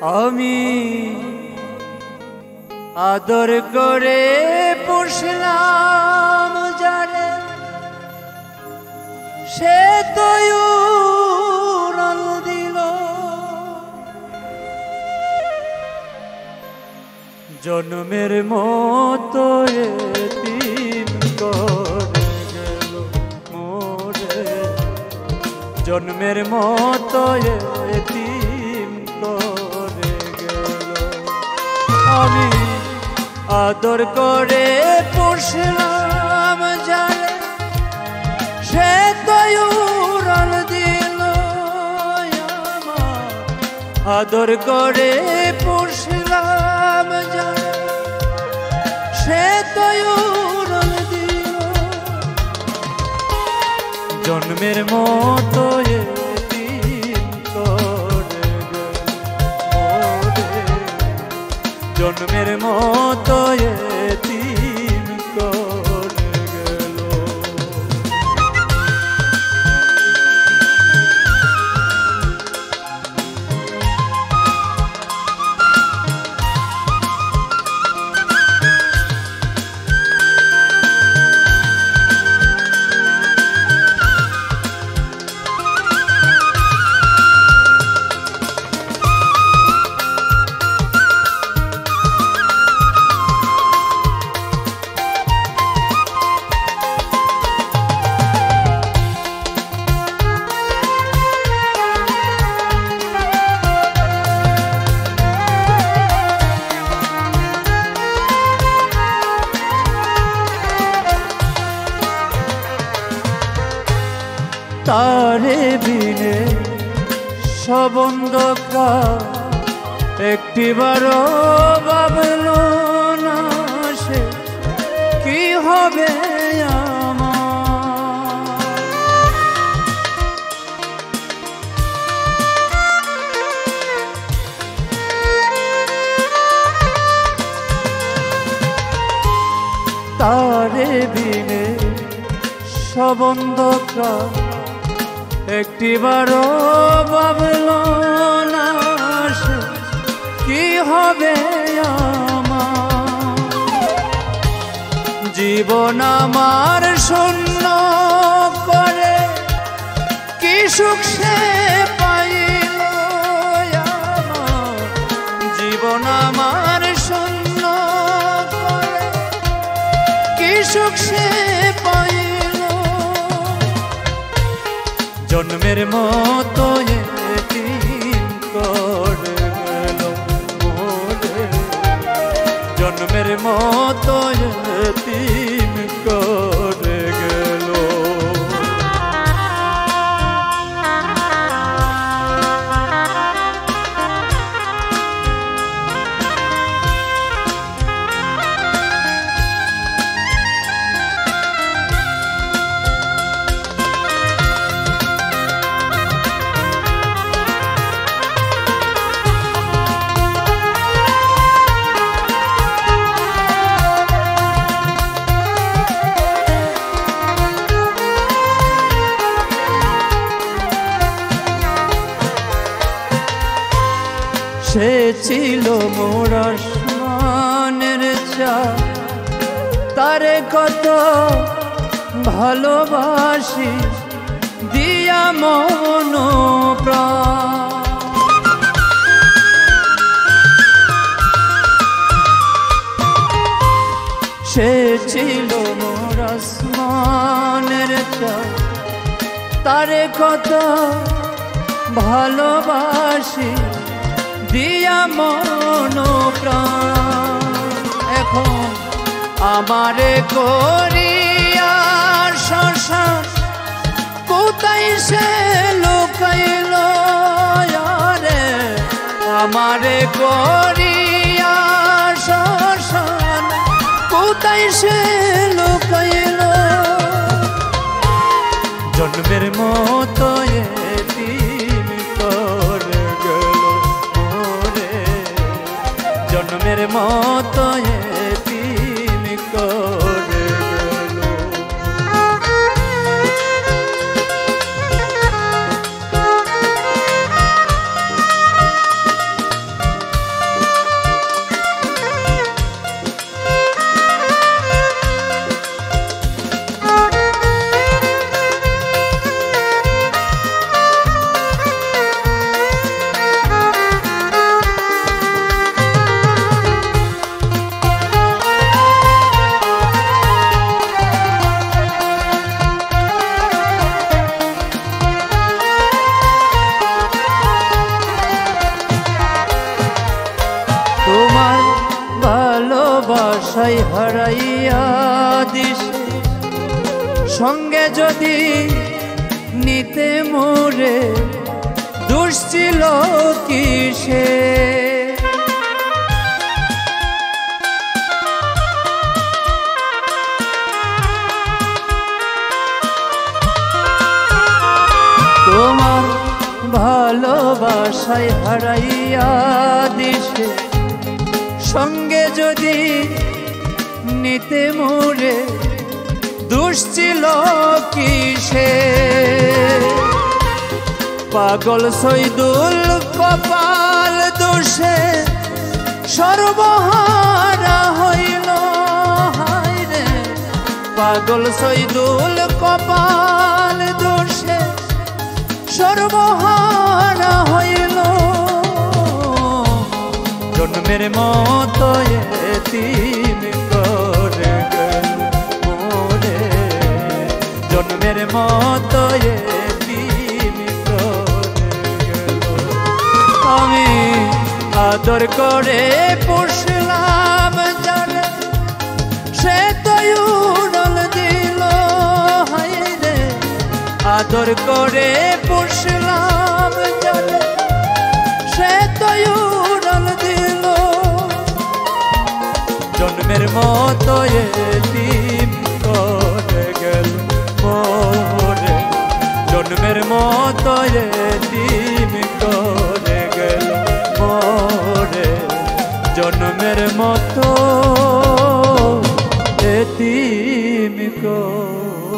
আমি আদর করে পুষলাম যারে, সে তো উড়াল দিল। জন্মের মতো এতিম করে গেল মোরে, জন্মের মতো এতিম করে গেল। আমি আদর করে পুষলাম যারে, সে তো উড়াল দিল। আদর করে পুষলাম যারে, সে তো উড়াল দিল। জন্মের মতো এতিম করে গেল মোরে, জন্মের মতো এতিম করে গেল। তারে বিনে সব অন্ধকার, একটিবারও ভাবল না সে কি হবে আমার। তারে বিনে সব অন্ধকার, একটিবারও ভাবল না সে কি হবে আমার। জীবন আমার শূন্য করে কি সুখ সে পাইল আমার। জীবন আমার শূন্য করে কি সুখ সে পাইল। জন্মের মতো এতিম করে গেল মোরে, জন্মের মতো এতিম করে গেল। সে ছিল মোর আসমানের চাঁদ, তারে কত ভালোবাসি দিয়া মন প্রাণ। সে ছিল মোর আসমানের চাঁদ, তারে কত ভালোবাসি দিয়া মন প্রাণ। এখন আমারে করিয়া শ্মশান, কোথায় সে লুকাইল রে। আমারে করিয়া শ্মশান, কোথায় সে লুকাইল। জন্মের মতো এতিম করে গেল মোরে, জন্মের মতো এতিম করে গেল। ভালোবাসায় হারাইয়া দিশে সঙ্গে যদি নিতে মোরে দোষ ছিল কিসে তোমার ভালোবাসায় হারাইয়া দিশে সঙ্গে যদি নিতে মোরে দোষ ছিল কিসে পাগল সৈদুল কপাল দোষে সর্বহারা হইল হায় রে পাগল সৈদুল কপাল দোষে সর্বহারা হইল জন্মের মতো এতিম করে গেল মোরে জন্মের মতো এতিম করে গেল আমি আদর করে পুষলাম জানে সে তো উড়াল দিল হায় রে আদর করে পুষলাম জানে সে তো উড়াল দিল জন্মের মতো এতিম করে গেল মোরে জন্মের মতো এতিম করে গেল মোরে জন্মের মতো এতিম করে